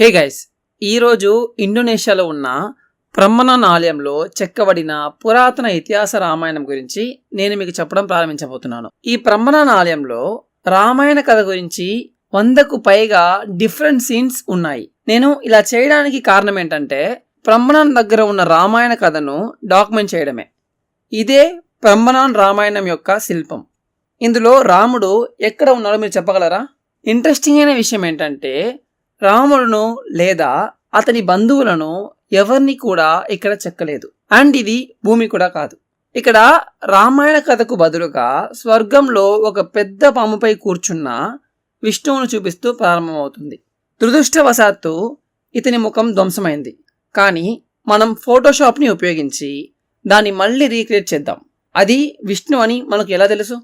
Hey guys, ఈరోజు ఇండోనేషియాలో ఉన్న బ్రహ్మనాన్ ఆలయంలో చెక్కబడిన పురాతన ఇతిహాస రామాయణం గురించి నేను మీకు చెప్పడం ప్రారంభించబోతున్నాను. ఈ బ్రహ్మనాన్ ఆలయంలో రామాయణ కథ గురించి 100కు పైగా డిఫరెంట్ సీన్స్ ఉన్నాయి. నేను ఇలా చేయడానికి కారణం ఏంటంటే బ్రహ్మనాన్ దగ్గర ఉన్న రామాయణ కథను డాక్యుమెంట్ చేయడమే. ఇదే బ్రహ్మనాన్ రామాయణం యొక్క శిల్పం. ఇందులో రాముడు ఎక్కడ ఉన్నాడో మీరు చెప్పగలరా? ఇంట్రెస్టింగ్ అయిన విషయం ఏంటంటే రాముడును లేదా అతని బంధువులను ఎవరిని కూడా ఇక్కడ చెక్కలేదు. అండ్ ఇది భూమి కూడా కాదు. ఇక్కడ రామాయణ కథకు బదులుగా స్వర్గంలో ఒక పెద్ద పాముపై కూర్చున్న విష్ణువును చూపిస్తూ ప్రారంభమవుతుంది. దురదృష్టవశాత్తు ఇతని ముఖం ధ్వంసమైంది. కానీ మనం ఫోటోషాప్ని ఉపయోగించి దాన్ని మళ్ళీ రీక్రియేట్ చేద్దాం. అది విష్ణు అని మనకు ఎలా తెలుసు?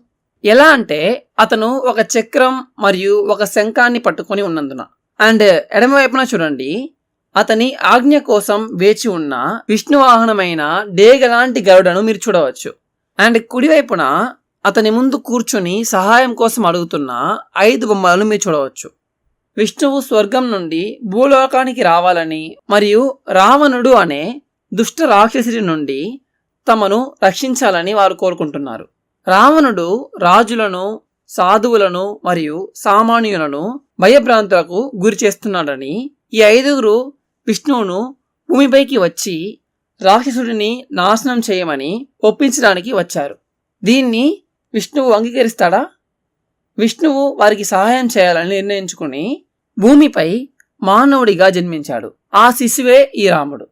ఎలా అంటే అతను ఒక చక్రం మరియు ఒక శంఖాన్ని పట్టుకొని ఉన్నందున. అండ్ ఎడమవైపున చూడండి, అతని ఆజ్ఞ కోసం వేచి ఉన్న విష్ణు వాహనమైన డేగలాంటి గరుడను మీరు చూడవచ్చు. అండ్ కుడివైపున అతని ముందు కూర్చుని సహాయం కోసం అడుగుతున్న 5 బొమ్మలను మీరు చూడవచ్చు. విష్ణువు స్వర్గం నుండి భూలోకానికి రావాలని మరియు రావణుడు అనే దుష్ట రాక్షసుడి నుండి తమను రక్షించాలని వారు కోరుకుంటున్నారు. రావణుడు రాజులను, సాధువులను మరియు సామాన్యులను భయభ్రాంతులకు గురి చేస్తున్నాడని ఈ 5 విష్ణువును భూమిపైకి వచ్చి రాక్షసుడిని నాశనం చేయమని ఒప్పించడానికి వచ్చారు. దీన్ని విష్ణువు అంగీకరిస్తాడా? విష్ణువు వారికి సహాయం చేయాలని నిర్ణయించుకుని భూమిపై మానవుడిగా జన్మించాడు. ఆ శిశువే ఈ రాముడు.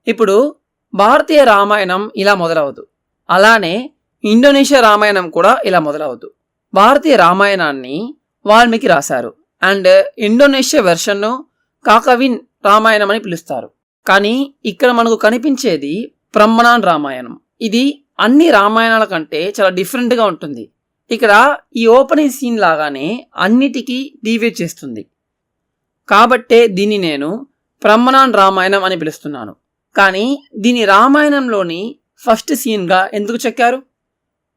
ఇప్పుడు భారతీయ రామాయణం ఇలా మొదలవదు, అలానే ఇండోనేషియా రామాయణం కూడా ఇలా మొదలవదు. భారతీయ రామాయణాన్ని వాల్మీకి రాశారు. అండ్ ఇండోనేషియా వెర్షన్ను కాకవిన్ రామాయణం అని పిలుస్తారు. కానీ ఇక్కడ మనకు కనిపించేది బ్రహ్మనాన్ రామాయణం. ఇది అన్ని రామాయణాల కంటే చాలా డిఫరెంట్గా ఉంటుంది. ఇక్కడ ఈ ఓపెనింగ్ సీన్ లాగానే అన్నిటికీ డీవియేట్ చేస్తుంది. కాబట్టే దీన్ని నేను బ్రహ్మనాన్ రామాయణం అని పిలుస్తున్నాను. కానీ దీని రామాయణంలోని ఫస్ట్ సీన్గా ఎందుకు చెక్కారు?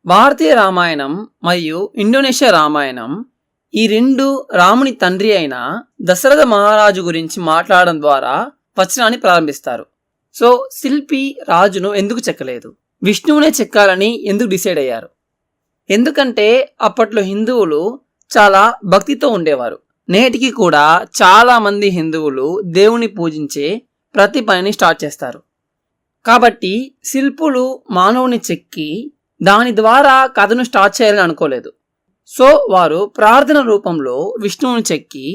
భారతీయ రామాయణం మరియు ఇండోనేషియా రామాయణం ఈ 2 రాముని తండ్రి అయిన దశరథ మహారాజు గురించి మాట్లాడడం ద్వారా వచనాన్ని ప్రారంభిస్తారు. సో శిల్పి రాజును ఎందుకు చెక్కలేదు, విష్ణువునే చెక్కాలని ఎందుకు డిసైడ్ అయ్యారు? ఎందుకంటే అప్పట్లో హిందువులు చాలా భక్తితో ఉండేవారు. నేటికి కూడా చాలా మంది హిందువులు దేవుని పూజించే ప్రతి పనిని స్టార్ట్ చేస్తారు. కాబట్టి శిల్పులు మానవుని చెక్కి దాని ద్వారా కథను స్టార్ట్ చేయాలని అనుకోలేదు. సో వారు ప్రార్థన రూపంలో విష్ణువుని చెక్కి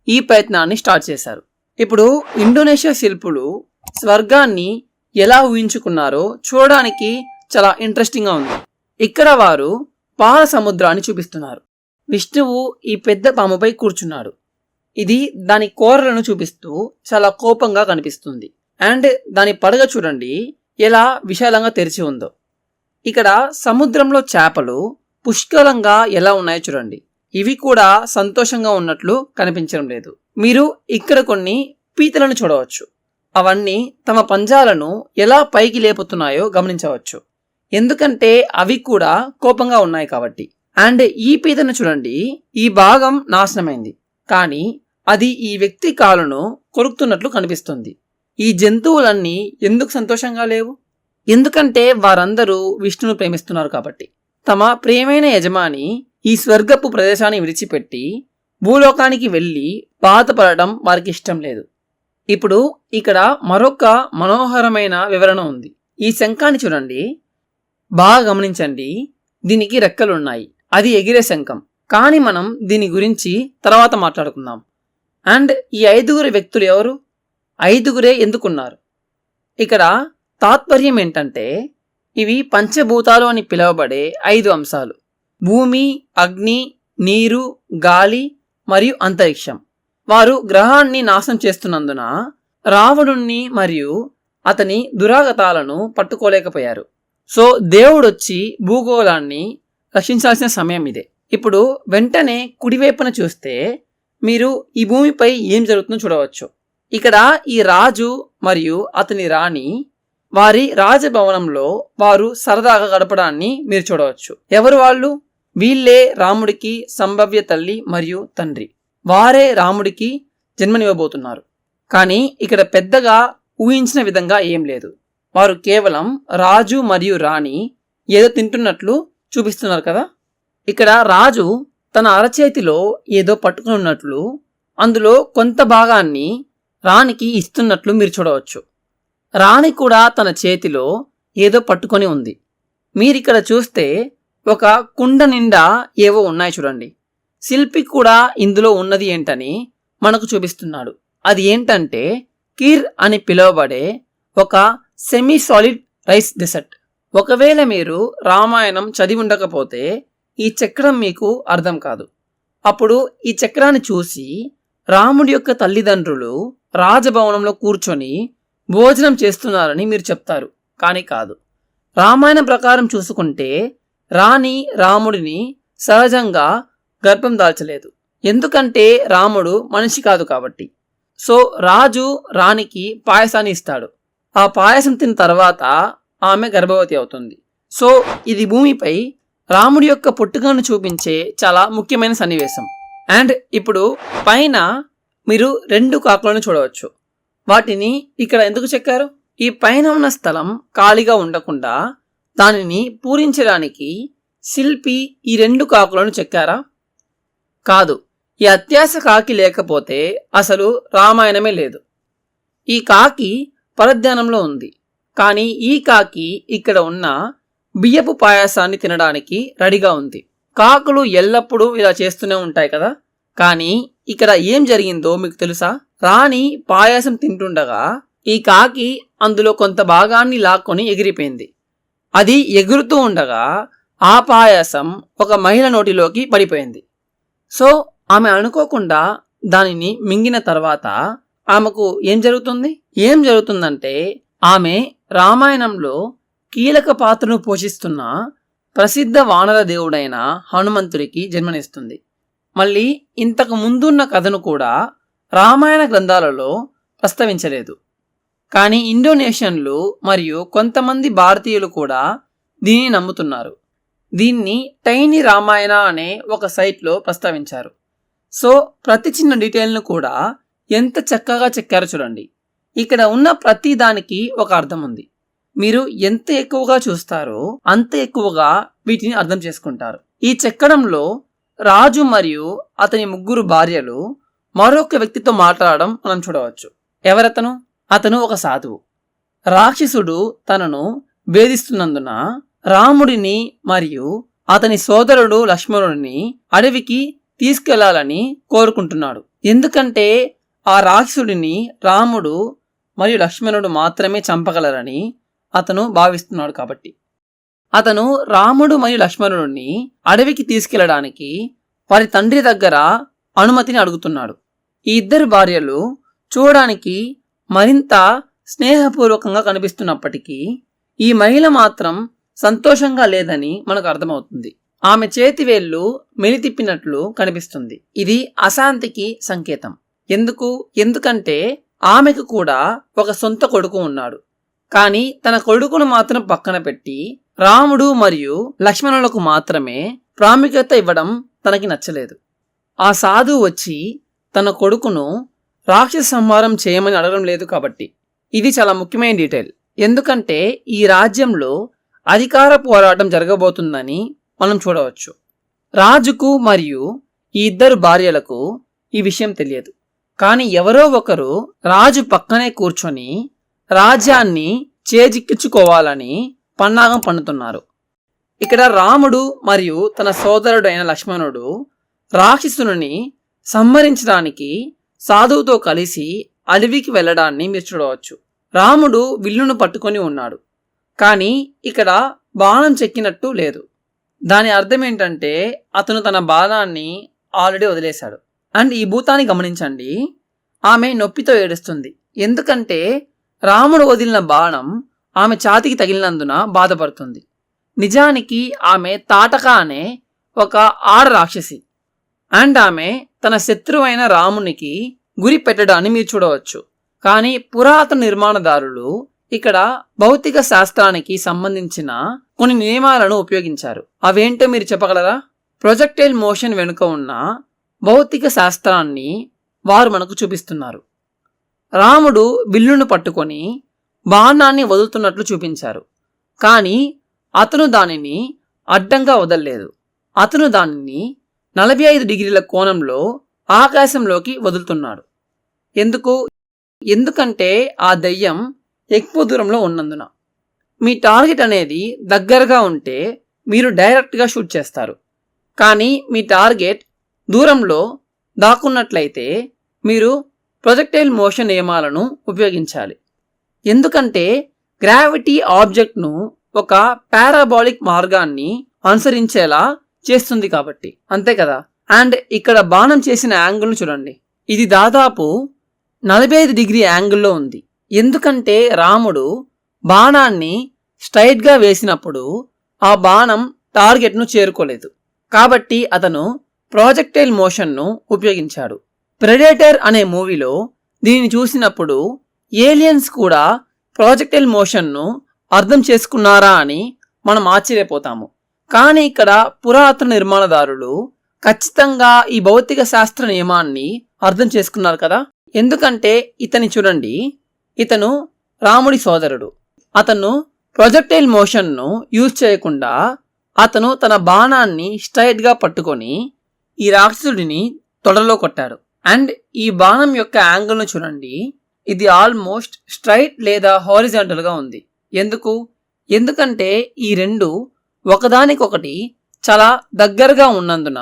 ఈ ప్రయత్నాన్ని స్టార్ట్ చేశారు. ఇప్పుడు ఇండోనేషియా శిల్పులు స్వర్గాన్ని ఎలా ఊహించుకున్నారో చూడడానికి చాలా ఇంట్రెస్టింగ్గా ఉంది. ఇక్కడ వారు పాల సముద్రాన్ని చూపిస్తున్నారు. విష్ణువు ఈ పెద్ద పాముపై కూర్చున్నాడు. ఇది దాని కోరలను చూపిస్తూ చాలా కోపంగా కనిపిస్తుంది. అండ్ దాని పడగ చూడండి ఎలా విశాలంగా తెరిచి ఉందో. ఇక్కడ సముద్రంలో చేపలు పుష్కలంగా ఎలా ఉన్నాయో చూడండి. ఇవి కూడా సంతోషంగా ఉన్నట్లు కనిపించడం లేదు. మీరు ఇక్కడ కొన్ని పీతలను చూడవచ్చు. అవన్నీ తమ పంజాలను ఎలా పైకి లేపుతున్నాయో గమనించవచ్చు. ఎందుకంటే అవి కూడా కోపంగా ఉన్నాయి కాబట్టి. అండ్ ఈ పీతను చూడండి, ఈ భాగం నాశనమైంది, కానీ అది ఈ వ్యక్తి కాలును కొరుకుతున్నట్లు కనిపిస్తుంది. ఈ జంతువులన్నీ ఎందుకు సంతోషంగా లేవు? ఎందుకంటే వారందరూ విష్ణును ప్రేమిస్తున్నారు కాబట్టి. తమ ప్రియమైన యజమాని ఈ స్వర్గపు ప్రదేశాన్ని విడిచిపెట్టి భూలోకానికి వెళ్ళి బాధపడడం వారికి ఇష్టం లేదు. ఇప్పుడు ఇక్కడ మరొక మనోహరమైన వివరణ ఉంది. ఈ శంఖాన్ని చూడండి, బాగా గమనించండి. దీనికి రెక్కలున్నాయి, అది ఎగిరే శంఖం. కానీ మనం దీని గురించి తర్వాత మాట్లాడుకుందాం. అండ్ ఈ 5 వ్యక్తులు ఎవరు? 5 ఎందుకున్నారు? ఇక్కడ తాత్పర్యం ఏంటంటే ఇవి పంచభూతాలు అని పిలువబడే 5 అంశాలు: భూమి, అగ్ని, నీరు, గాలి మరియు అంతరిక్షం. వారు గ్రహాన్ని నాశనం చేస్తున్నందున రావణుణ్ణి మరియు అతని దురాగతాలను పట్టుకోలేకపోయారు. సో దేవుడొచ్చి భూగోళాన్ని రక్షించాల్సిన సమయం ఇదే. ఇప్పుడు వెంటనే కుడివైపున చూస్తే మీరు ఈ భూమిపై ఏం జరుగుతుందో చూడవచ్చు. ఇక్కడ ఈ రాజు మరియు అతని రాణి వారి రాజభవనంలో వారు సరదాగా గడపడాన్ని మీరు చూడవచ్చు. ఎవరు వాళ్ళు? వీళ్ళే రాముడికి సంభవ్య తల్లి మరియు తండ్రి. వారే రాముడికి జన్మనివ్వబోతున్నారు. కానీ ఇక్కడ పెద్దగా ఊహించిన విధంగా ఏం లేదు. వారు కేవలం రాజు మరియు రాణి ఏదో తింటున్నట్లు చూపిస్తున్నారు కదా. ఇక్కడ రాజు తన అరచేతిలో ఏదో పట్టుకుని ఉన్నట్లు, అందులో కొంత భాగాన్ని రాణికి ఇస్తున్నట్లు మీరు చూడవచ్చు. రాణి కూడా తన చేతిలో ఏదో పట్టుకొని ఉంది. మీరిక్కడ చూస్తే ఒక కుండ నిండా ఏవో ఉన్నాయి చూడండి. శిల్పి కూడా ఇందులో ఉన్నది ఏంటని మనకు చూపిస్తున్నాడు. అది ఏంటంటే కీర్ అని పిలువబడే ఒక సెమీ సాలిడ్ రైస్ డెసర్ట్. ఒకవేళ మీరు రామాయణం చదివి ఉండకపోతే ఈ చక్రం మీకు అర్థం కాదు. అప్పుడు ఈ చక్రాన్ని చూసి రాముడి యొక్క తల్లిదండ్రులు రాజభవనంలో కూర్చొని భోజనం చేస్తున్నారని మీరు చెప్తారు. కానీ కాదు. రామాయణం ప్రకారం చూసుకుంటే రాణి రాముడిని సహజంగా గర్భం దాల్చలేదు. ఎందుకంటే రాముడు మనిషి కాదు కాబట్టి. సో రాజు రాణికి పాయసాన్ని ఇస్తాడు. ఆ పాయసం తిన్న తర్వాత ఆమె గర్భవతి అవుతుంది. సో ఇది భూమిపై రాముడి యొక్క పుట్టుకను చూపించే చాలా ముఖ్యమైన సన్నివేశం. అండ్ ఇప్పుడు పైన మీరు 2 కాకులను చూడవచ్చు. వాటిని ఇక్కడ ఎందుకు చెక్కారు? ఈ పైన ఉన్న స్థలం ఖాళీగా ఉండకుండా దానిని పూరించడానికి శిల్పి ఈ 2 కాకులను చెక్కారా? కాదు. ఈ అత్యాశ కాకి లేకపోతే అసలు రామాయణమే లేదు. ఈ కాకి పరధ్యానంలో ఉంది. కానీ ఈ కాకి ఇక్కడ ఉన్న బియ్యపు పాయసాన్ని తినడానికి రెడీగా ఉంది. కాకులు ఎల్లప్పుడూ ఇలా చేస్తూనే ఉంటాయి కదా. కానీ ఇక్కడ ఏం జరిగిందో మీకు తెలుసా? రాణి పాయసం తింటుండగా ఈ కాకి అందులో కొంత భాగాన్ని లాక్కొని ఎగిరిపోయింది. అది ఎగురుతూ ఉండగా ఆ పాయసం ఒక మహిళ నోటిలోకి పడిపోయింది. సో ఆమె అనుకోకుండా దానిని మింగిన తర్వాత ఆమెకు ఏం జరుగుతుందంటే ఆమె రామాయణంలో కీలక పాత్రను పోషిస్తున్న ప్రసిద్ధ వానర దేవుడైన హనుమంతుడికి జన్మనిస్తుంది. మళ్ళీ ఇంతకు ముందున్న కథను కూడా రామాయణ గ్రంథాలలో ప్రస్తావించలేదు. కానీ ఇండోనేషియన్లు మరియు కొంతమంది భారతీయులు కూడా దీనిని నమ్ముతున్నారు. దీన్ని టైనీ రామాయణ అనే ఒక సైట్లో ప్రస్తావించారు. సో ప్రతి చిన్న డీటెయిల్ను కూడా ఎంత చక్కగా చెక్కారో చూడండి. ఇక్కడ ఉన్న ప్రతి దానికి ఒక అర్థం ఉంది. మీరు ఎంత ఎక్కువగా చూస్తారో అంత ఎక్కువగా వీటిని అర్థం చేసుకుంటారు. ఈ చెక్కడంలో రాజు మరియు అతని 3 భార్యలు మరొక వ్యక్తితో మాట్లాడడం మనం చూడవచ్చు. ఎవరతను? అతను ఒక సాధువు. రాక్షసుడు తనను వేధిస్తున్నందున రాముడిని మరియు అతని సోదరుడు లక్ష్మణుడిని అడవికి తీసుకెళ్లాలని కోరుకుంటున్నాడు. ఎందుకంటే ఆ రాక్షసుడిని రాముడు మరియు లక్ష్మణుడు మాత్రమే చంపగలరని అతను భావిస్తున్నాడు. కాబట్టి అతను రాముడు మరియు లక్ష్మణుడిని అడవికి తీసుకెళ్లడానికి వారి తండ్రి దగ్గర అనుమతిని అడుగుతున్నాడు. ఈ 2 భార్యలు చూడడానికి మరింత స్నేహపూర్వకంగా కనిపిస్తున్నప్పటికీ ఈ మహిళ మాత్రం సంతోషంగా లేదని మనకు అర్థమవుతుంది. ఆమె చేతివేళ్లు మెలితిప్పినట్లు కనిపిస్తుంది. ఇది అశాంతికి సంకేతం. ఎందుకంటే ఆమెకు కూడా ఒక సొంత కొడుకు ఉన్నాడు. కానీ తన కొడుకును మాత్రం పక్కన పెట్టి రాముడు మరియు లక్ష్మణులకు మాత్రమే ప్రాముఖ్యత ఇవ్వడం తనకి నచ్చలేదు. ఆ సాధువు వచ్చి తన కొడుకును రాక్షస సంహారం చేయమని అడగడం లేదు. కాబట్టి ఇది చాలా ముఖ్యమైన డీటెయిల్. ఎందుకంటే ఈ రాజ్యంలో అధికార పోరాటం జరగబోతుందని మనం చూడవచ్చు. రాజుకు మరియు ఈ 2 భార్యలకు ఈ విషయం తెలియదు. కానీ ఎవరో ఒకరు రాజు పక్కనే కూర్చొని రాజ్యాన్ని చేజిక్కించుకోవాలని పన్నాగం పన్నుతున్నారు. ఇక్కడ రాముడు మరియు తన సోదరుడైన లక్ష్మణుడు రాక్షసుని సంహరించడానికి సాధువుతో కలిసి అడవికి వెళ్ళడాన్ని మీరు చూడవచ్చు. రాముడు విల్లును పట్టుకొని ఉన్నాడు. కానీ ఇక్కడ బాణం చెక్కినట్టు లేదు. దాని అర్థం ఏంటంటే అతను తన బాణాన్ని ఆల్రెడీ వదిలేశాడు. అండ్ ఈ భూతాన్ని గమనించండి. ఆమె నొప్పితో ఏడుస్తుంది. ఎందుకంటే రాముడు వదిలిన బాణం ఆమె ఛాతికి తగిలినందున బాధపడుతుంది. నిజానికి ఆమె తాటక అనే ఒక ఆడ రాక్షసి. అండ్ ఆమె తన శత్రువైన రామునికి గురి పెట్టడాన్ని మీరు చూడవచ్చు. కానీ పురాతన నిర్మాణదారులు ఇక్కడ భౌతిక శాస్త్రానికి సంబంధించిన కొన్ని నియమాలను ఉపయోగించారు. అవేంటో మీరు చెప్పగలరా? ప్రొజెక్టైల్ మోషన్ వెనుక ఉన్న భౌతిక శాస్త్రాన్ని వారు మనకు చూపిస్తున్నారు. రాముడు విల్లును పట్టుకొని బాణాన్ని వదులుతున్నట్లు చూపించారు. కానీ అతను దానిని అడ్డంగా వదల్లేదు. అతను దానిని 45 డిగ్రీల కోణంలో ఆకాశంలోకి వదులుతున్నాడు. ఎందుకంటే ఆ దెయ్యం ఎక్కువ దూరంలో ఉన్నందున. మీ టార్గెట్ అనేది దగ్గరగా ఉంటే మీరు డైరెక్ట్గా షూట్ చేస్తారు. కానీ మీ టార్గెట్ దూరంలో దాక్కున్నట్లయితే మీరు ప్రొజెక్టైల్ మోషన్ నియమాలను ఉపయోగించాలి. ఎందుకంటే గ్రావిటీ ఆబ్జెక్ట్ను ఒక పారాబాలిక్ మార్గాన్ని అనుసరించేలా చేస్తుంది కాబట్టి. అంతే కదా. అండ్ ఇక్కడ బాణం చేసిన యాంగిల్ను చూడండి. ఇది దాదాపు 45 డిగ్రీ యాంగిల్లో ఉంది. ఎందుకంటే రాముడు బాణాన్ని స్ట్రైట్గా వేసినప్పుడు ఆ బాణం టార్గెట్ను చేరుకోలేదు. కాబట్టి అతను ప్రాజెక్టైల్ మోషన్ను ఉపయోగించాడు. ప్రెడేటర్ అనే మూవీలో దీనిని చూసినప్పుడు ఏలియన్స్ కూడా ప్రాజెక్టైల్ మోషన్ను అర్థం చేసుకున్నారా అని మనం ఆశ్చర్యపోతాము. కానీ ఇక్కడ పురాతన నిర్మాణదారులు ఖచ్చితంగా ఈ భౌతిక శాస్త్ర నియమాన్ని అర్థం చేసుకున్నారు కదా. ఎందుకంటే చూడండి, ఇతను రాముడి సోదరుడు. అతను ప్రొజెక్టైల్ మోషన్ను యూజ్ చేయకుండా అతను తన బాణాన్ని స్ట్రైట్గా పట్టుకొని ఈ రాక్షసుడిని తొడలో కొట్టాడు. అండ్ ఈ బాణం యొక్క యాంగిల్ను చూడండి, ఇది ఆల్మోస్ట్ స్ట్రైట్ లేదా హారిజాంటల్గా ఉంది. ఎందుకంటే ఈ రెండు ఒకదానికొకటి చాలా దగ్గరగా ఉన్నందున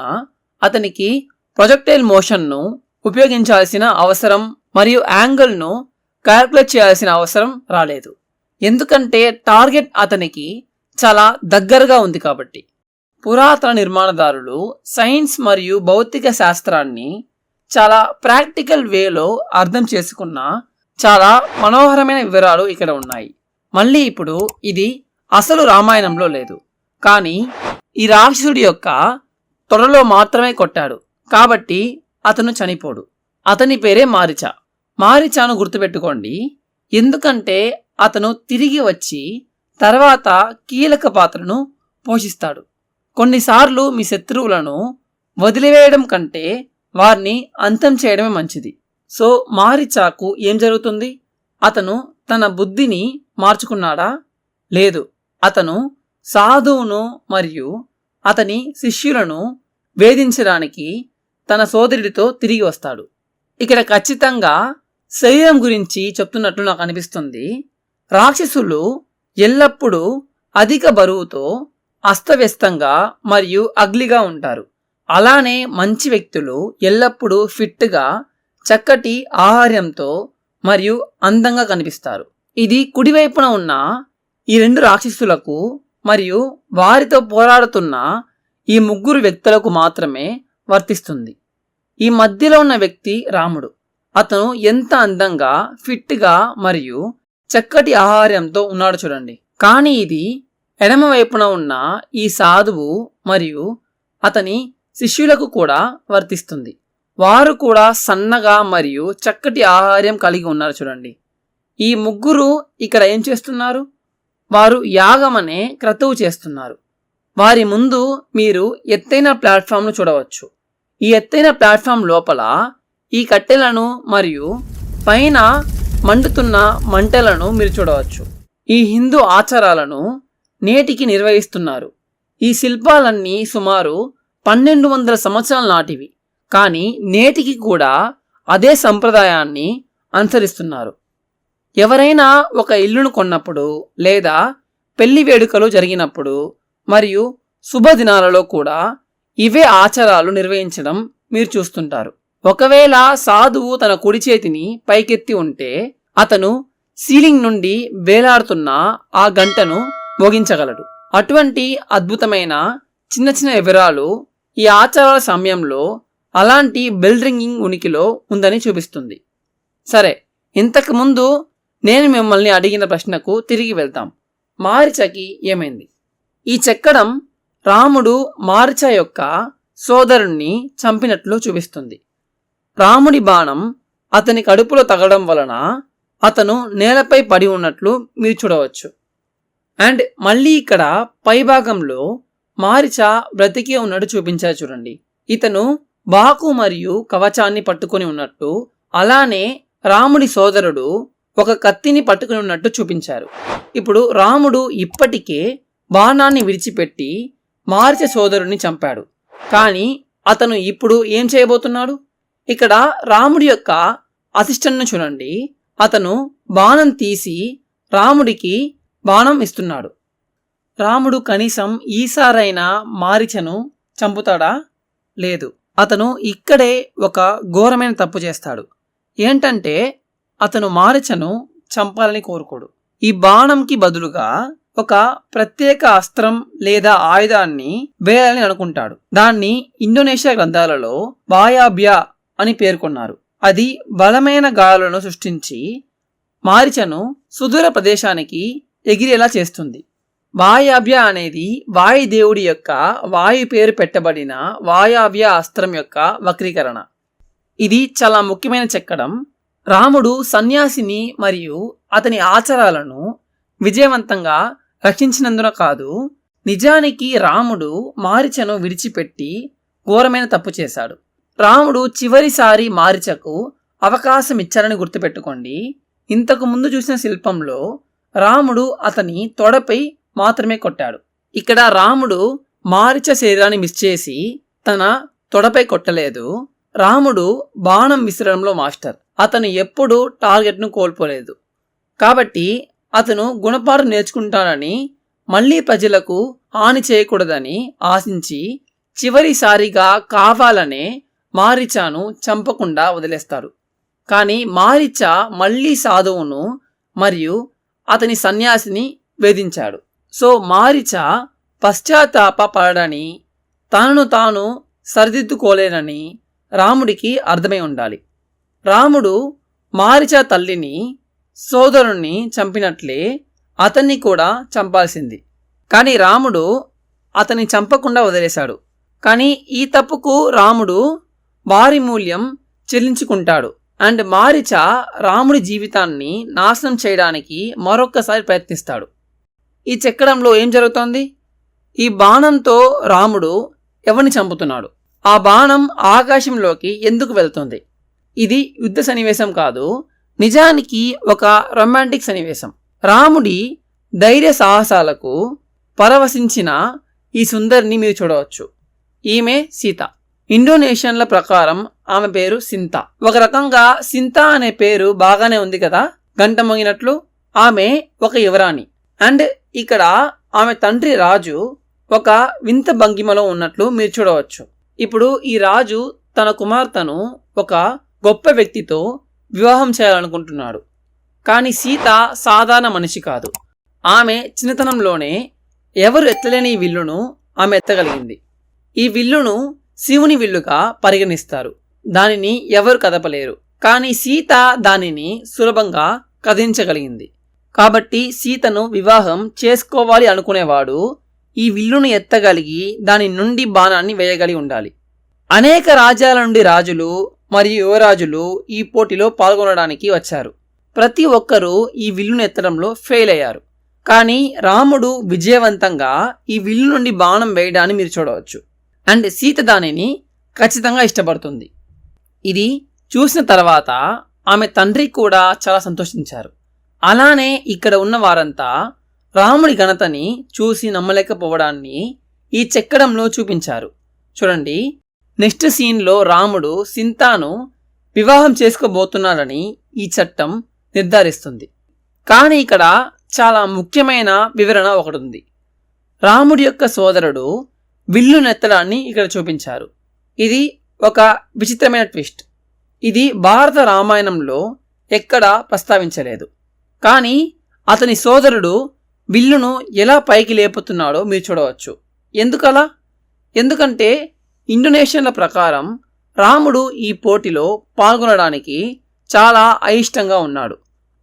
అతనికి ప్రొజెక్టైల్ మోషన్ను ఉపయోగించాల్సిన అవసరం మరియు యాంగిల్ను క్యాల్కులేట్ చేయాల్సిన అవసరం రాలేదు. ఎందుకంటే టార్గెట్ అతనికి చాలా దగ్గరగా ఉంది కాబట్టి. పురాతన నిర్మాణదారులు సైన్స్ మరియు భౌతిక శాస్త్రాన్ని చాలా ప్రాక్టికల్ వేలో అర్థం చేసుకున్న చాలా మనోహరమైన వివరాలు ఇక్కడ ఉన్నాయి. మళ్ళీ ఇప్పుడు ఇది అసలు రామాయణంలో లేదు, కానీ ఈ రాక్షసుడి యొక్క తొడలో మాత్రమే కొట్టాడు కాబట్టి అతను చనిపోడు. అతని పేరే మారీచ. మారీచాను గుర్తుపెట్టుకోండి, ఎందుకంటే అతను తిరిగి వచ్చి తర్వాత కీలక పాత్రను పోషిస్తాడు. కొన్నిసార్లు మీ శత్రువులను వదిలివేయడం కంటే వారిని అంతం చేయడమే మంచిది. సో మారీచాకు ఏం జరుగుతుంది? అతను తన బుద్ధిని మార్చుకున్నాడా? లేదు. అతను సాధువును మరియు అతని శిష్యులను వేధించడానికి తన సోదరుడితో తిరిగి వస్తాడు. ఇక్కడ ఖచ్చితంగా శరీరం గురించి చెప్తున్నట్లు నాకు అనిపిస్తుంది. రాక్షసులు ఎల్లప్పుడూ అధిక బరువుతో అస్తవ్యస్తంగా మరియు అగ్లిగా ఉంటారు. అలానే మంచి వ్యక్తులు ఎల్లప్పుడూ ఫిట్గా చక్కటి ఆహార్యంతో మరియు అందంగా కనిపిస్తారు. ఇది కుడివైపున ఉన్న ఈ రెండు రాక్షసులకు మరియు వారితో పోరాడుతున్న ఈ ముగ్గురు వ్యక్తులకు మాత్రమే వర్తిస్తుంది. ఈ మధ్యలో ఉన్న వ్యక్తి రాముడు. అతను ఎంత అందంగా ఫిట్గా మరియు చక్కటి ఆహార్యంతో ఉన్నాడు చూడండి. కానీ ఇది ఎడమ వైపున ఉన్న ఈ సాధువు మరియు అతని శిష్యులకు కూడా వర్తిస్తుంది. వారు కూడా సన్నగా మరియు చక్కటి ఆహార్యం కలిగి ఉన్నారు చూడండి. ఈ ముగ్గురు ఇక్కడ ఏం చేస్తున్నారు? వారు యాగం అనే క్రతువు చేస్తున్నారు. వారి ముందు మీరు ఎత్తైన ప్లాట్ఫామ్ను చూడవచ్చు. ఈ ఎత్తైన ప్లాట్ఫామ్ లోపల ఈ కట్టెలను మరియు పైన మండుతున్న మంటలను మీరు చూడవచ్చు. ఈ హిందూ ఆచారాలను నేటికి నిర్వహిస్తున్నారు. ఈ శిల్పాలన్నీ సుమారు 1200 సంవత్సరాల నాటివి, కానీ నేటికి కూడా అదే సంప్రదాయాన్ని అనుసరిస్తున్నారు. ఎవరైనా ఒక ఇల్లును కొన్నప్పుడు లేదా పెళ్లి వేడుకలు జరిగినప్పుడు మరియు శుభదినాలలో కూడా ఇవే ఆచారాలు నిర్వహించడం మీరు చూస్తుంటారు. ఒకవేళ సాధువు తన కుడి చేతిని పైకెత్తి ఉంటే అతను సీలింగ్ నుండి వేలాడుతున్న ఆ గంటను మోగించగలడు. అటువంటి అద్భుతమైన చిన్న చిన్న వివరాలు ఈ ఆచారాల సమయంలో అలాంటి బెల్ రింగింగ్ ఉనికిలో ఉందని చూపిస్తుంది. సరే, ఇంతకుముందు నేను మిమ్మల్ని అడిగిన ప్రశ్నకు తిరిగి వెళ్తాం. మారీచకి ఏమైంది? ఈ చెక్కడం రాముడు మారీచ యొక్క సోదరుణ్ణి చంపినట్లు చూపిస్తుంది. రాముడి బాణం అతని కడుపులో తగలడం వలన అతను నేలపై పడి ఉన్నట్లు మీరు చూడవచ్చు. అండ్ మళ్ళీ ఇక్కడ పైభాగంలో మారీచ బ్రతికే ఉన్నట్టు చూపించారు చూడండి. ఇతను బాకు మరియు కవచాన్ని పట్టుకొని ఉన్నట్టు, అలానే రాముడి సోదరుడు ఒక కత్తిని పట్టుకుని ఉన్నట్టు చూపించారు. ఇప్పుడు రాముడు ఇప్పటికే బాణాన్ని విడిచిపెట్టి మారీచ సోదరుడిని చంపాడు. కానీ అతను ఇప్పుడు ఏం చేయబోతున్నాడు? ఇక్కడ రాముడి యొక్క అసిస్టెంట్ను చూడండి. అతను బాణం తీసి రాముడికి బాణం ఇస్తున్నాడు. రాముడు కనీసం ఈసారైనా మారీచను చంపుతాడా? లేదు. అతను ఇక్కడే ఒక ఘోరమైన తప్పు చేస్తాడు. ఏంటంటే అతను మారీచను చంపాలని కోరుకోడు. ఈ బాణంకి బదులుగా ఒక ప్రత్యేక అస్త్రం లేదా ఆయుధాన్ని వేయాలని అనుకుంటాడు. దాన్ని ఇండోనేషియా గ్రంథాలలో వాయాబ్యా అని పేర్కొన్నారు. అది బలమైన గాలులను సృష్టించి మారీచను సుదూర ప్రదేశానికి ఎగిరేలా చేస్తుంది. వాయాబ్య అనేది వాయుదేవుడి యొక్క వాయు పేరు పెట్టబడిన వాయాబ్య అస్త్రం యొక్క వక్రీకరణ. ఇది చాలా ముఖ్యమైన చెక్కడం. రాముడు సన్యాసిని మరియు అతని ఆచారాలను విజయవంతంగా రక్షించినందున కాదు, నిజానికి రాముడు మారీచను విడిచిపెట్టి ఘోరమైన తప్పు చేశాడు. రాముడు చివరిసారి మారీచకు అవకాశం ఇచ్చారని గుర్తుపెట్టుకోండి. ఇంతకు ముందు చూసిన శిల్పంలో రాముడు అతని తొడపై మాత్రమే కొట్టాడు. ఇక్కడ రాముడు మారీచ శరీరాన్ని మిస్ చేసి తన తొడపై కొట్టలేదు. రాముడు బాణం విసరడంలో మాస్టర్. అతను ఎప్పుడూ టార్గెట్ను కోల్పోలేదు. కాబట్టి అతను గుణపాఠం నేర్చుకుంటానని, మళ్ళీ ప్రజలకు హాని చేయకూడదని ఆశించి చివరిసారిగా కావాలనే మారీచను చంపకుండా వదిలేస్తాడు. కానీ మారీచ మళ్ళీ సాధువును మరియు అతని సన్యాసిని వేధించాడు. సో మారీచ పశ్చాత్తాప పడని, తనను తాను సరిదిద్దుకోలేనని రాముడికి అర్థమై ఉండాలి. రాముడు మారీచ తల్లిని, సోదరుణ్ణి చంపినట్లే అతన్ని కూడా చంపాల్సింది. కానీ రాముడు అతన్ని చంపకుండా వదిలేశాడు. కానీ ఈ తప్పుకు రాముడు భారీ మూల్యం చెల్లించుకుంటాడు. అండ్ మారీచ రాముడి జీవితాన్ని నాశనం చేయడానికి మరొక్కసారి ప్రయత్నిస్తాడు. ఈ చెక్కడంలో ఏం జరుగుతోంది? ఈ బాణంతో రాముడు ఎవరిని చంపుతున్నాడు? ఆ బాణం ఆకాశంలోకి ఎందుకు వెళ్తుంది? ఇది యుద్ధ సన్నివేశం కాదు, నిజానికి ఒక రొమాంటిక్ సన్నివేశం. రాముడి ధైర్య సాహసాలకు పరవశించిన ఈ సుందరిని మీరు చూడవచ్చు. ఈమె సీత. ఇండోనేషియన్ల ప్రకారం ఆమె పేరు సింత. ఒక రకంగా సింత అనే పేరు బాగానే ఉంది కదా, గంట మోగినట్లు. ఆమె ఒక యువరాణి. అండ్ ఇక్కడ ఆమె తండ్రి రాజు ఒక వింత భంగిమలో ఉన్నట్లు మీరు చూడవచ్చు. ఇప్పుడు ఈ రాజు తన కుమార్తెను ఒక గొప్ప వ్యక్తితో వివాహం చేయాలనుకుంటున్నాడు. కానీ సీత సాధారణ మనిషి కాదు. ఆమె చిన్నతనంలోనే ఎవరు ఎత్తలేని ఈ విల్లును ఆమె ఎత్తగలిగింది. ఈ విల్లును శివుని విల్లుగా పరిగణిస్తారు. దానిని ఎవరు కదపలేరు. కానీ సీత దానిని సులభంగా కదిలించగలిగింది. కాబట్టి సీతను వివాహం చేసుకోవాలి అనుకునేవాడు ఈ విల్లును ఎత్తగలిగి దాని నుండి బాణాన్ని వేయగలిగి ఉండాలి. అనేక రాజ్యాల నుండి రాజులు మరియు యువరాజులు ఈ పోటీలో పాల్గొనడానికి వచ్చారు. ప్రతి ఒక్కరూ ఈ విల్లును ఎత్తడంలో ఫెయిల్ అయ్యారు. కానీ రాముడు విజయవంతంగా ఈ విల్లు నుండి బాణం వేయడాన్ని మీరు చూడవచ్చు. అండ్ సీత దానిని ఖచ్చితంగా ఇష్టపడుతుంది. ఇది చూసిన తర్వాత ఆమె తండ్రి కూడా చాలా సంతోషించారు. అలానే ఇక్కడ ఉన్న వారంతా రాముడి ఘనతని చూసి నమ్మలేకపోవడాన్ని ఈ చెక్కడంలో చూపించారు. చూడండి, నెక్స్ట్ సీన్లో రాముడు సింతాను వివాహం చేసుకోబోతున్నాడని ఈ చట్టం నిర్ధారిస్తుంది. కానీ ఇక్కడ చాలా ముఖ్యమైన వివరణ ఒకటి ఉంది. రాముడి యొక్క సోదరుడు విల్లు నెత్తడాన్ని ఇక్కడ చూపించారు. ఇది ఒక విచిత్రమైన ట్విస్ట్. ఇది భారత రామాయణంలో ఎక్కడా ప్రస్తావించలేదు. కానీ అతని సోదరుడు విల్లును ఎలా పైకి లేపుతున్నాడో మీరు చూడవచ్చు. ఎందుకలా? ఎందుకంటే ఇండోనేషియన్ల ప్రకారం రాముడు ఈ పోటీలో పాల్గొనడానికి చాలా అయిష్టంగా ఉన్నాడు.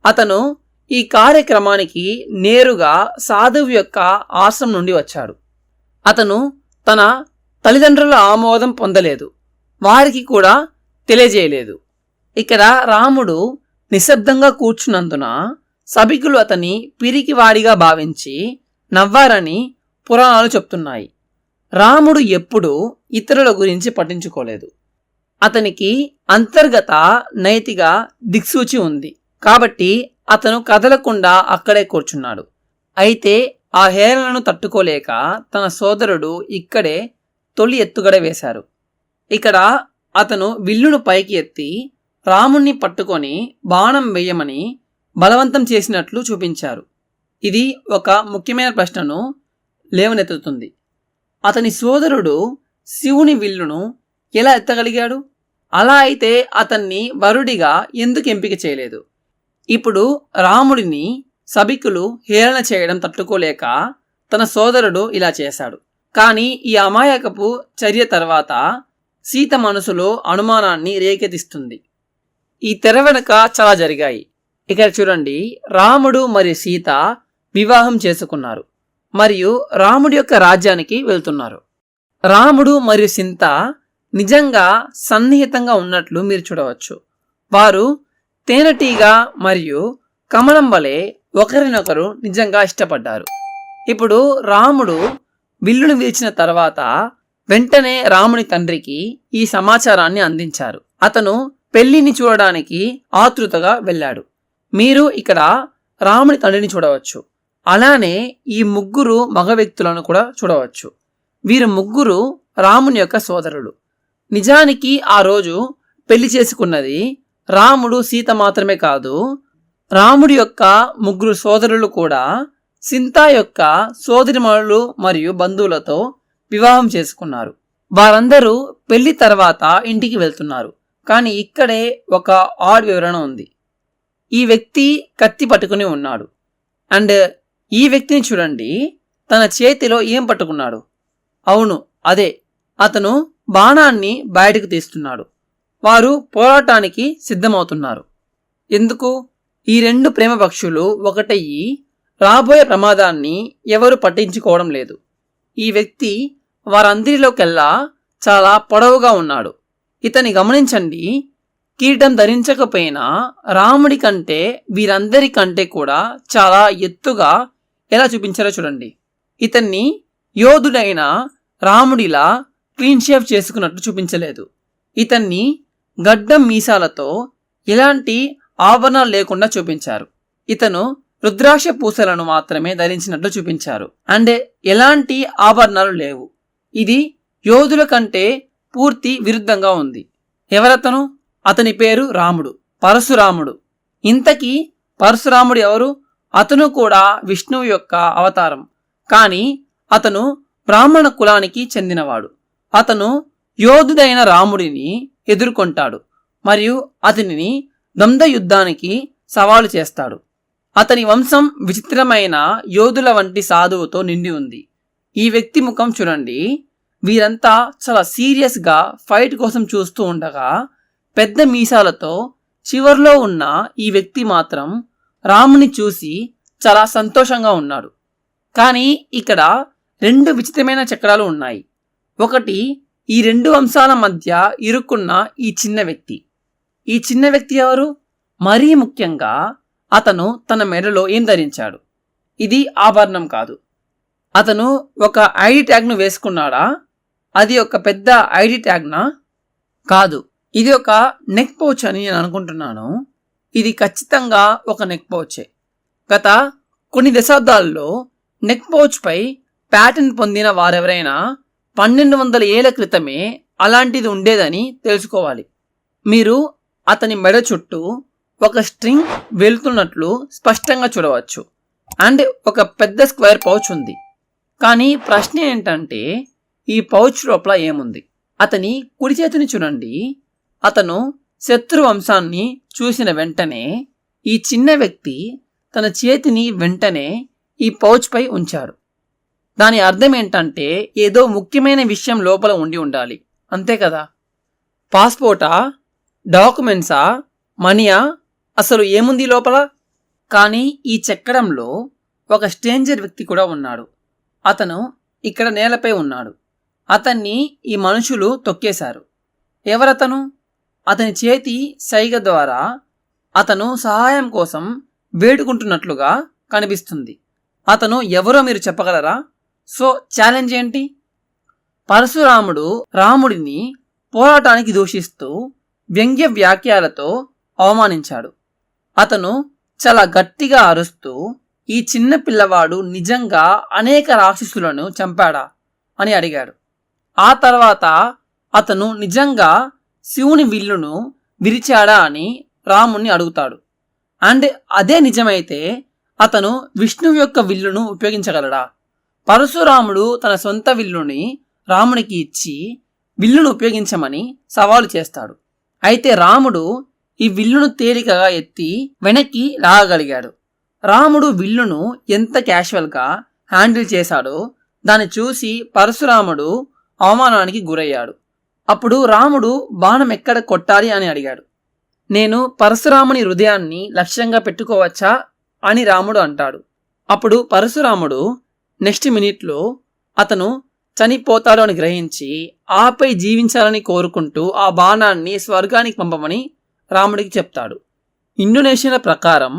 అతను ఈ కార్యక్రమానికి నేరుగా సాధువు యొక్క ఆశ్రమం నుండి వచ్చాడు. అతను తన తల్లిదండ్రుల ఆమోదం పొందలేదు, వారికి కూడా తెలియజేయలేదు. ఇక్కడ రాముడు నిశ్శబ్దంగా కూర్చున్నందున సభికులు అతని పిరికివాడిగా భావించి నవ్వారని పురాణాలు చెప్తున్నాయి. రాముడు ఎప్పుడూ ఇతరుల గురించి పట్టించుకోలేదు. అతనికి అంతర్గత నైతిక దిక్సూచి ఉంది. కాబట్టి అతను కదలకుండా అక్కడే కూర్చున్నాడు. అయితే ఆ హేళనను తట్టుకోలేక తన సోదరుడు ఇక్కడే తొలి ఎత్తుగడ వేశారు. ఇక్కడ అతను విల్లును పైకి ఎత్తి రాముణ్ణి పట్టుకొని బాణం వేయమని బలవంతం చేసినట్లు చూపించారు. ఇది ఒక ముఖ్యమైన ప్రశ్నను లేవనెత్తుతుంది. అతని సోదరుడు శివుని విల్లును ఎలా ఎత్తగలిగాడు? అలా అయితే అతన్ని వరుడిగా ఎందుకు ఎంపిక చేయలేదు? ఇప్పుడు రాముడిని సభికులు హేళన చేయడం తట్టుకోలేక తన సోదరుడు ఇలా చేశాడు. కానీ ఈ అమాయకపు చర్య తర్వాత సీత మనసులో అనుమానాన్ని రేకెత్తిస్తుంది. ఈ తెర వెనుక చాలా జరిగాయి. ఇక్కడ చూడండి, రాముడు మరియు సీత వివాహం చేసుకున్నారు మరియు రాముడి యొక్క రాజ్యానికి వెళ్తున్నారు. రాముడు మరియు సీత నిజంగా సన్నిహితంగా ఉన్నట్లు మీరు చూడవచ్చు. వారు తేనెటీగ మరియు కమలం వలె ఒకరినొకరు నిజంగా ఇష్టపడ్డారు. ఇప్పుడు రాముడు విల్లును విరిచిన తర్వాత వెంటనే రాముని తండ్రికి ఈ సమాచారాన్ని అందించారు. అతను పెళ్లిని చూడడానికి ఆతృతగా వెళ్ళాడు. మీరు ఇక్కడ రాముని తండ్రిని చూడవచ్చు. అలానే ఈ ముగ్గురు మగ వ్యక్తులను కూడా చూడవచ్చు. వీరు ముగ్గురు రాముని యొక్క సోదరులు. నిజానికి ఆ రోజు పెళ్లి చేసుకున్నది రాముడు సీత మాత్రమే కాదు, రాముడి యొక్క ముగ్గురు సోదరులు కూడా సీత యొక్క సోదరిమణులు మరియు బంధువులతో వివాహం చేసుకున్నారు. వారందరూ పెళ్లి తర్వాత ఇంటికి వెళ్తున్నారు. కానీ ఇక్కడే ఒక ఆడ్ వివరణ ఉంది. ఈ వ్యక్తి కత్తి పట్టుకుని ఉన్నాడు. అండ్ ఈ వ్యక్తిని చూడండి, తన చేతిలో ఏం పట్టుకున్నాడు? అవును, అదే, అతను బాణాన్ని బయటకు తీస్తున్నాడు. వారు పోరాటానికి సిద్ధమవుతున్నారు. ఎందుకు? ఈ రెండు ప్రేమ పక్షులు ఒకటయ్యి రాబోయే ప్రమాదాన్ని ఎవరు పట్టించుకోవడం లేదు. ఈ వ్యక్తి వారందరిలోకెల్లా చాలా పొడవుగా ఉన్నాడు. ఇతని గమనించండి, కిరీటం ధరించకపోయినా రాముడి కంటే వీరందరి కంటే కూడా చాలా ఎత్తుగా ఎలా చూపించారో చూడండి. ఇతన్ని యోధుడైన రాముడిలా క్లీన్ షేవ్ చేసుకున్నట్టు చూపించలేదు. ఇతన్ని గడ్డం మీసాలతో ఎలాంటి ఆభరణాలు లేకుండా చూపించారు. ఇతను రుద్రాక్ష పూసలను మాత్రమే ధరించినట్లు చూపించారు. అండ్ ఎలాంటి ఆభరణాలు లేవు. ఇది యోధుల కంటే పూర్తి విరుద్ధంగా ఉంది. ఎవరతను? అతని పేరు రాముడు, పరశురాముడు. ఇంతకీ పరశురాముడు ఎవరు? అతను కూడా విష్ణువు యొక్క అవతారం. కానీ అతను బ్రాహ్మణ కులానికి చెందినవాడు. అతను యోధుడైన రాముడిని ఎదుర్కొంటాడు మరియు అతనిని ద్వంద్వ యుద్ధానికి సవాలు చేస్తాడు. అతని వంశం విచిత్రమైన యోధుల వంటి సాధువుతో నిండి ఉంది. ఈ వ్యక్తి ముఖం చూడండి. వీరంతా చాలా సీరియస్గా ఫైట్ కోసం చూస్తూ ఉండగా పెద్ద మీసాలతో చివర్లో ఉన్న ఈ వ్యక్తి మాత్రం రాముని చూసి చాలా సంతోషంగా ఉన్నాడు. కానీ ఇక్కడ రెండు విచిత్రమైన చక్రాలు ఉన్నాయి. ఒకటి, ఈ రెండు వంశాల మధ్య ఇరుక్కున్న ఈ చిన్న వ్యక్తి. ఈ చిన్న వ్యక్తి ఎవరు? మరీ ముఖ్యంగా అతను తన మెడలో ఏం ధరించాడు? ఇది ఆభరణం కాదు. అతను ఒక ఐడి ట్యాగ్ను వేసుకున్నాడా? అది ఒక పెద్ద ఐడి ట్యాగ్నా? కాదు, ఇది ఒక నెక్ పౌచ్ అని నేను అనుకుంటున్నాను. ఇది ఖచ్చితంగా ఒక నెక్ పౌచే. గత కొన్ని దశాబ్దాల్లో నెక్ పౌచ్ పై ప్యాటర్న్ పొందిన వారెవరైనా 1200 ఏళ్ల క్రితమే అలాంటిది ఉండేదని తెలుసుకోవాలి. మీరు అతని మెడ చుట్టూ ఒక స్ట్రింగ్ వెళ్తున్నట్లు స్పష్టంగా చూడవచ్చు. అండ్ ఒక పెద్ద స్క్వేర్ పౌచ్ ఉంది. కానీ ప్రశ్న ఏంటంటే, ఈ పౌచ్ లోపల ఏముంది? అతని కుడి చేతిని చూడండి. అతను శత్రు వంశాన్ని చూసిన వెంటనే ఈ చిన్న వ్యక్తి తన చేతిని వెంటనే ఈ పౌచ్ పై ఉంచాడు. దాని అర్థం ఏంటంటే, ఏదో ముఖ్యమైన విషయం లోపల ఉండి ఉండాలి. అంతే కదా? పాస్పోర్టా, డాక్యుమెంట్సా, మనీయా, అసలు ఏముంది లోపల? కానీ ఈ చెక్కడంలో ఒక స్ట్రేంజర్ వ్యక్తి కూడా ఉన్నాడు. అతను ఇక్కడ నేలపై ఉన్నాడు. అతన్ని ఈ మనుషులు తొక్కేశారు. ఎవరతను? అతని చేతి సైగ ద్వారా అతను సహాయం కోసం వేడుకుంటున్నట్లుగా కనిపిస్తుంది. అతను ఎవరో మీరు చెప్పగలరా? సో ఛాలెంజ్ ఏంటి? పరశురాముడు రాముడిని పోరాటానికి దూషిస్తూ వ్యంగ్య వ్యాఖ్యలతో అవమానించాడు. అతను చాలా గట్టిగా అరుస్తూ ఈ చిన్న పిల్లవాడు నిజంగా అనేక రాక్షసులను చంపాడా అని అడిగాడు. ఆ తర్వాత అతను నిజంగా శివుని విల్లును విరిచాడా అని రాముణ్ణి అడుగుతాడు. అండ్ అదే నిజమైతే అతను విష్ణువు యొక్క విల్లును ఉపయోగించగలడా? పరశురాముడు తన సొంత విల్లుని రామునికి ఇచ్చి విల్లును ఉపయోగించమని సవాలు చేస్తాడు. అయితే రాముడు ఈ విల్లును తేలికగా ఎత్తి వెనక్కి లాగగలిగాడు. రాముడు విల్లును ఎంత క్యాషువల్గా హ్యాండిల్ చేశాడో దాన్ని చూసి పరశురాముడు అవమానానికి గురయ్యాడు. అప్పుడు రాముడు బాణం ఎక్కడ కొట్టాలి అని అడిగాడు. నేను పరశురాముని హృదయాన్ని లక్ష్యంగా పెట్టుకోవచ్చా అని రాముడు అంటాడు. అప్పుడు పరశురాముడు నెక్స్ట్ మినిట్లో అతను చనిపోతాడు అని గ్రహించి ఆపై జీవించాలని కోరుకుంటూ ఆ బాణాన్ని స్వర్గానికి పంపమని రాముడికి చెప్తాడు. ఇండోనేషియా ప్రకారం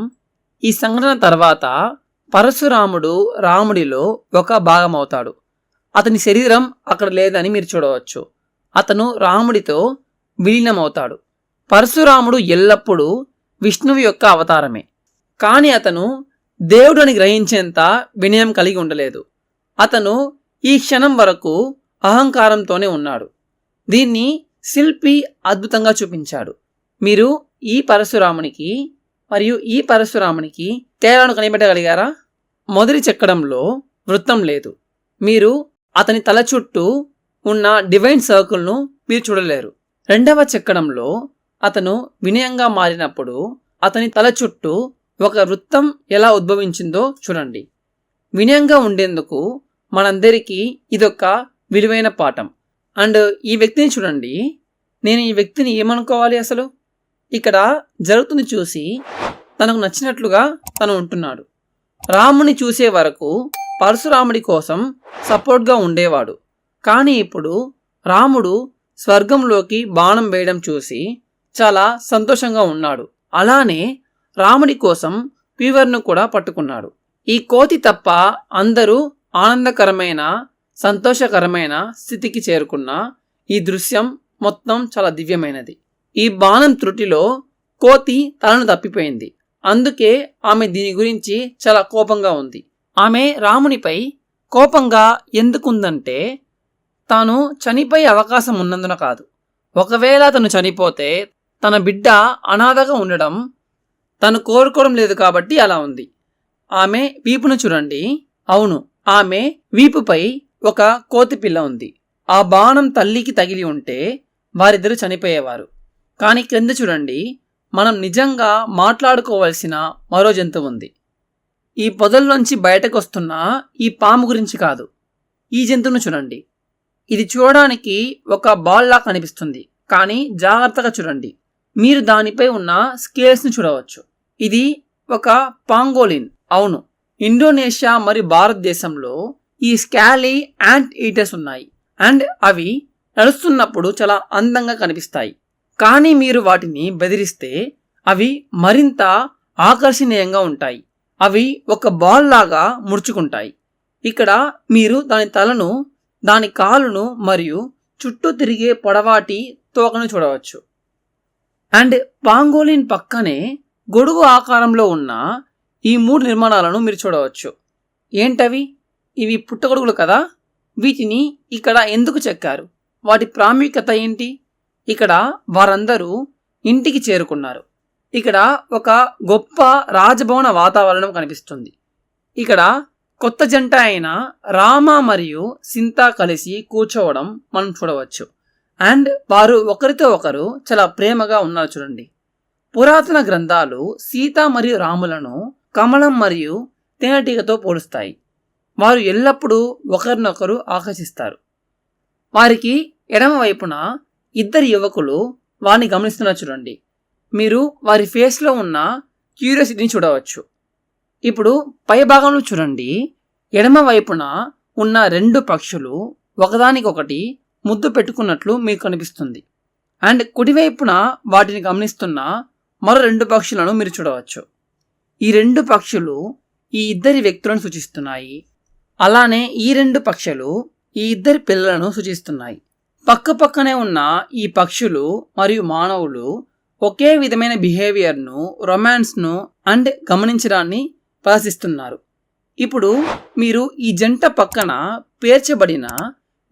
ఈ సంఘటన తర్వాత పరశురాముడు రాముడిలో ఒక భాగమవుతాడు. అతని శరీరం అక్కడ లేదని మీరు చూడవచ్చు. అతను రాముడితో విలీనమవుతాడు. పరశురాముడు ఎల్లప్పుడూ విష్ణువు యొక్క అవతారమే, కానీ అతను దేవుడు అని గ్రహించేంత వినయం కలిగి ఉండలేదు. అతను ఈ క్షణం వరకు అహంకారంతోనే ఉన్నాడు. దీన్ని శిల్పి అద్భుతంగా చూపించాడు. మీరు ఈ పరశురామునికి మరియు ఈ పరశురామునికి తేడాను కనిపెట్టగలిగారా? మొదటి చెక్కడంలో వృత్తం లేదు. మీరు అతని తల చుట్టూ ఉన్న డివైన్ సర్కిల్ను మీరు చూడలేరు. రెండవ చెక్కడంలో అతను వినయంగా మారినప్పుడు అతని తల చుట్టూ ఒక వృత్తం ఎలా ఉద్భవించిందో చూడండి. వినయంగా ఉండేందుకు మనందరికీ ఇదొక విలువైన పాఠం. అండ్ ఈ వ్యక్తిని చూడండి. నేను ఈ వ్యక్తిని ఏమనుకోవాలి? అసలు ఇక్కడ జరుగుతుంది చూసి తనకు నచ్చినట్లుగా తను ఉంటున్నాడు. రాముని చూసే వరకు పరశురాముడి కోసం సపోర్ట్గా ఉండేవాడు. కానీ ఇప్పుడు రాముడు స్వర్గంలోకి బాణం వేయడం చూసి చాలా సంతోషంగా ఉన్నాడు. అలానే రాముడి కోసం ఫీవర్ను కూడా పట్టుకున్నాడు. ఈ కోతి తప్ప అందరూ ఆనందకరమైన సంతోషకరమైన స్థితికి చేరుకున్న ఈ దృశ్యం మొత్తం చాలా దివ్యమైనది. ఈ బాణం త్రుటిలో కోతి తలను తప్పిపోయింది. అందుకే ఆమె దీని గురించి చాలా కోపంగా ఉంది. ఆమె రామునిపై కోపంగా ఎందుకుందంటే తాను చనిపోయే అవకాశం ఉన్నందున కాదు. ఒకవేళ తను చనిపోతే తన బిడ్డ అనాథగా ఉండడం తను కోరుకోవడం లేదు కాబట్టి అలా ఉంది. ఆమె వీపును చూడండి. అవును, ఆమె వీపుపై ఒక కోతి పిల్ల ఉంది. ఆ బాణం తల్లికి తగిలి ఉంటే వారిద్దరూ చనిపోయేవారు. కానీ క్రింద చూడండి, మనం నిజంగా మాట్లాడుకోవాల్సిన మరో జంతువు ఉంది. ఈ పొదల్లోంచి బయటకు వస్తున్న ఈ పాము గురించి కాదు. ఈ జంతువును చూడండి. ఇది చూడడానికి ఒక బాల్ లా కనిపిస్తుంది, కానీ జాగ్రత్తగా చూడండి. మీరు దానిపై ఉన్న స్కేల్స్ని చూడవచ్చు. ఇది ఒక పాంగోలిన్. అవును, ఇండోనేషియా మరియు భారతదేశంలో ఈ స్కాలీ యాంట్ ఈటర్స్ ఉన్నాయి. అండ్ అవి నడుస్తున్నప్పుడు చాలా అందంగా కనిపిస్తాయి. కానీ మీరు వాటిని బెదిరిస్తే అవి మరింత ఆకర్షణీయంగా ఉంటాయి. అవి ఒక బాల్ లాగా ముడుచుకుంటాయి. ఇక్కడ మీరు దాని తలను, దాని కాలును మరియు చుట్టూ తిరిగే పొడవాటి తోకను చూడవచ్చు. అండ్ పాంగోలిన్ పక్కనే గొడుగు ఆకారంలో ఉన్న ఈ 3 నిర్మాణాలను మీరు చూడవచ్చు. ఏంటవి? ఇవి పుట్టగొడుగులు కదా. వీటిని ఇక్కడ ఎందుకు చెక్కారు? వాటి ప్రాముఖ్యత ఏంటి? ఇక్కడ వారందరూ ఇంటికి చేరుకున్నారు. ఇక్కడ ఒక గొప్ప రాజభవన వాతావరణం కనిపిస్తుంది. ఇక్కడ కొత్త జంట అయిన రామ మరియు సీత కలిసి కూర్చోవడం మనం చూడవచ్చు. అండ్ వారు ఒకరితో ఒకరు చాలా ప్రేమగా ఉన్నారు చూడండి. పురాతన గ్రంథాలు సీత మరియు రాములను కమలం మరియు తేనెటీగతో పోలుస్తాయి. వారు ఎల్లప్పుడూ ఒకరినొకరు ఆకర్షిస్తారు. వారికి ఎడమ వైపున 2 యువకులు వారిని గమనిస్తున్నారు చూడండి. మీరు వారి ఫేస్లో ఉన్న క్యూరియాసిటీని చూడవచ్చు. ఇప్పుడు పై భాగంలో చూడండి. ఎడమ వైపున ఉన్న 2 పక్షులు ఒకదానికొకటి ముద్దు పెట్టుకున్నట్లు మీకు కనిపిస్తుంది. అండ్ కుడివైపున వాటిని గమనిస్తున్న మరో 2 పక్షులను మీరు చూడవచ్చు. ఈ 2 పక్షులు ఈ 2 వ్యక్తులను సూచిస్తున్నాయి. అలానే ఈ 2 పక్షులు ఈ 2 పిల్లలను సూచిస్తున్నాయి. పక్కపక్కనే ఉన్న ఈ పక్షులు మరియు మానవులు ఒకే విధమైన బిహేవియర్ను, రొమాన్స్ను అండ్ గమనించడాన్ని ప్రదర్శిస్తున్నారు. ఇప్పుడు మీరు ఈ జంట పక్కన పేర్చబడిన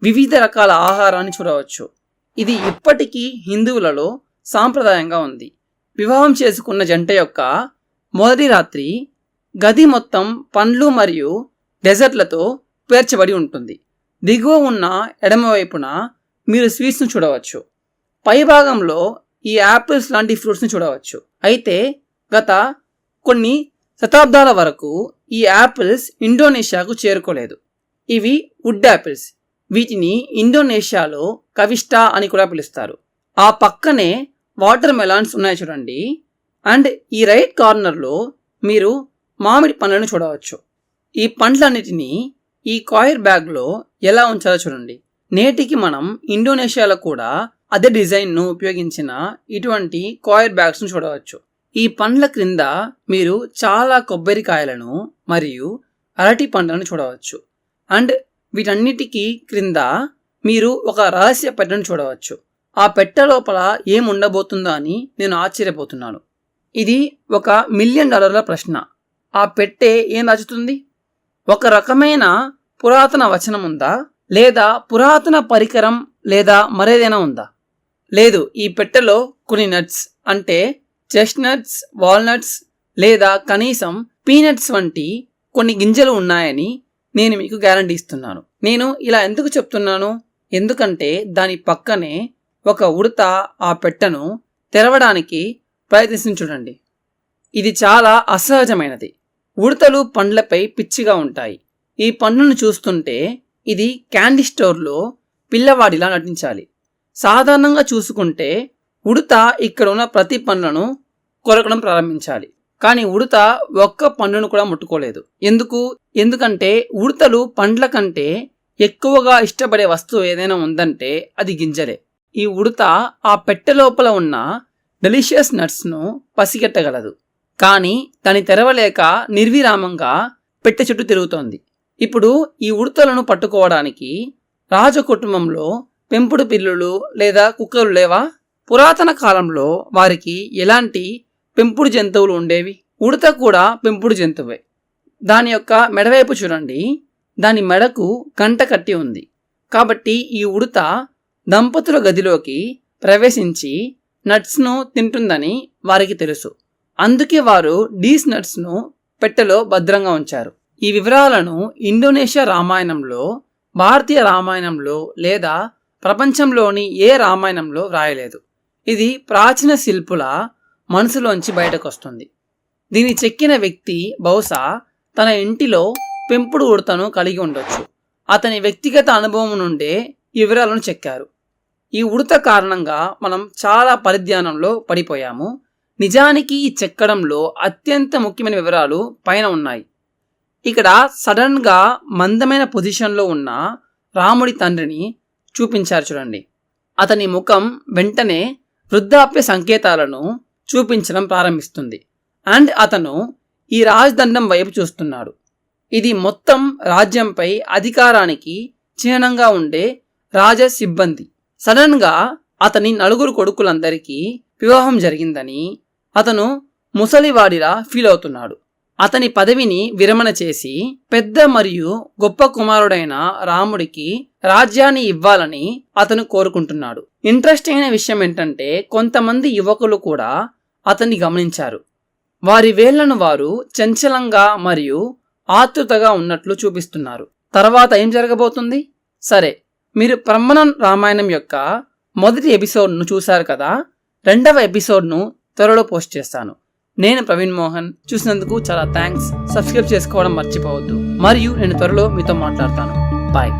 వివిధ రకాల ఆహారాన్ని చూడవచ్చు. ఇది ఇప్పటికీ హిందువులలో సాంప్రదాయంగా ఉంది. వివాహం చేసుకున్న జంట యొక్క మొదటి రాత్రి గది మొత్తం పండ్లు మరియు డెజర్ట్లతో పేర్చబడి ఉంటుంది. దిగువ ఉన్న ఎడమవైపున మీరు స్వీట్స్ను చూడవచ్చు. పైభాగంలో ఈ యాపిల్స్ లాంటి ఫ్రూట్స్ని చూడవచ్చు. అయితే గత కొన్ని శతాబ్దాల వరకు ఈ యాపిల్స్ ఇండోనేషియాకు చేరుకోలేదు. ఇవి వుడ్ యాపిల్స్. వీటిని ఇండోనేషియాలో కవిస్టా అని కూడా పిలుస్తారు. ఆ పక్కనే వాటర్ మెలాన్స్ ఉన్నాయి చూడండి. అండ్ ఈ రైట్ కార్నర్లో మీరు మామిడి పండ్లను చూడవచ్చు. ఈ పండ్లన్నిటినీ ఈ కాయిర్ బ్యాగ్లో ఎలా ఉంచాలో చూడండి. నేటికి మనం ఇండోనేషియాలో కూడా అదే డిజైన్ను ఉపయోగించిన ఇటువంటి కాయిర్ బ్యాగ్స్ను చూడవచ్చు. ఈ పండ్ల క్రింద మీరు చాలా కొబ్బరికాయలను మరియు అరటి పండ్లను చూడవచ్చు. అండ్ వీటన్నిటికీ క్రింద మీరు ఒక రహస్య పెట్టెను చూడవచ్చు. ఆ పెట్టె లోపల ఏముండబోతుందో అని నేను ఆశ్చర్యపోతున్నాను. ఇది $1 మిలియన్ ప్రశ్న. ఆ పెట్టె ఏం దాచుతుంది? ఒక రకమైన పురాతన వచనం ఉందా, లేదా పురాతన పరికరం, లేదా మరేదైనా ఉందా? లేదు. ఈ పెట్టెలో కొన్ని నట్స్ అంటే చెస్ట్నట్స్, వాల్నట్స్ లేదా కనీసం పీనట్స్ వంటి కొన్ని గింజలు ఉన్నాయని నేను మీకు గ్యారంటీ ఇస్తున్నాను. నేను ఇలా ఎందుకు చెప్తున్నాను? ఎందుకంటే దాని పక్కనే ఒక ఉడత ఆ పెట్టెను తెరవడానికి ప్రయత్నిస్తుంది చూడండి. ఇది చాలా అసహజమైనది. ఉడతలు పండ్లపై పిచ్చిగా ఉంటాయి. ఈ పండును చూస్తుంటే ఇది క్యాండీ స్టోర్లో పిల్లవాడిలా నటించాలి. సాధారణంగా చూసుకుంటే ఉడత ఇక్కడ ఉన్న ప్రతి పండ్లను కొరకడం ప్రారంభించాలి. కానీ ఉడత ఒక్క పండును కూడా ముట్టుకోలేదు. ఎందుకంటే ఉడతలు పండ్ల కంటే ఎక్కువగా ఇష్టపడే వస్తువు ఏదైనా ఉందంటే అది గింజలే. ఈ ఉడత ఆ పెట్టె లోపల ఉన్న డెలిషియస్ నట్స్ను పసిగట్టగలదు. కానీ దాన్ని తెరవలేక నిర్విరామంగా పెట్టె చుట్టూ తిరుగుతోంది. ఇప్పుడు ఈ ఉడతలను పట్టుకోవడానికి రాజకుటుంబంలో పెంపుడు పిల్లులు లేదా కుక్కలు లేవా? పురాతన కాలంలో వారికి ఎలాంటి పెంపుడు జంతువులు ఉండేవి? ఉడత కూడా పెంపుడు జంతువే. దాని యొక్క మెడవైపు చూడండి. దాని మెడకు గంట కట్టి ఉంది. కాబట్టి ఈ ఉడత దంపతుల గదిలోకి ప్రవేశించి నట్స్ను తింటుందని వారికి తెలుసు. అందుకే వారు డీస్ నట్స్ను పెట్టెలో భద్రంగా ఉంచారు. ఈ వివరాలను ఇండోనేషియా రామాయణంలో, భారతీయ రామాయణంలో లేదా ప్రపంచంలోని ఏ రామాయణంలో వ్రాయలేదు. ఇది ప్రాచీన శిల్పుల మనసులోంచి బయటకు వస్తుంది. దీన్ని చెక్కిన వ్యక్తి బహుశా తన ఇంటిలో పెంపుడు ఉడతను కలిగి ఉండొచ్చు. అతని వ్యక్తిగత అనుభవం నుండే ఈ వివరాలను చెక్కారు. ఈ ఉడత కారణంగా మనం చాలా పరిధ్యానంలో పడిపోయాము. నిజానికి ఈ చెక్కడంలో అత్యంత ముఖ్యమైన వివరాలు పైన ఉన్నాయి. ఇక్కడ సడన్గా మందమైన పొజిషన్లో ఉన్న రాముడి తండ్రిని చూపించారు చూడండి. అతని ముఖం వెంటనే వృద్ధాప్య సంకేతాలను చూపించడం ప్రారంభిస్తుంది. అండ్ అతను ఈ రాజదండం వైపు చూస్తున్నాడు. ఇది మొత్తం రాజ్యంపై అధికారానికి చిహ్నంగా ఉండే రాజ సిబ్బంది. సడన్గా అతని 4 కొడుకులందరికీ వివాహం జరిగిందని అతను ముసలివాడిలా ఫీల్ అవుతున్నాడు. అతని పదవిని విరమణ చేసి పెద్ద మరియు గొప్ప కుమారుడైన రాముడికి రాజ్యాన్ని ఇవ్వాలని అతను కోరుకుంటున్నాడు. ఇంట్రెస్ట్ అయిన విషయం ఏంటంటే కొంతమంది యువకులు కూడా అతన్ని గమనించారు. వారి వేళ్లను వారు చంచలంగా మరియు ఆతృతగా ఉన్నట్లు చూపిస్తున్నారు. తర్వాత ఏం జరగబోతుంది? సరే, మీరు బ్రహ్మణన్ రామాయణం యొక్క మొదటి ఎపిసోడ్ను చూశారు కదా. 2వ ఎపిసోడ్ను త్వరలో పోస్ట్ చేస్తాను. నేను ప్రవీణ్ మోహన్. చూసినందుకు చాలా థ్యాంక్స్. సబ్స్క్రైబ్ చేసుకోవడం మర్చిపోవద్దు. మరియు నేను త్వరలో మీతో మాట్లాడతాను. బాయ్.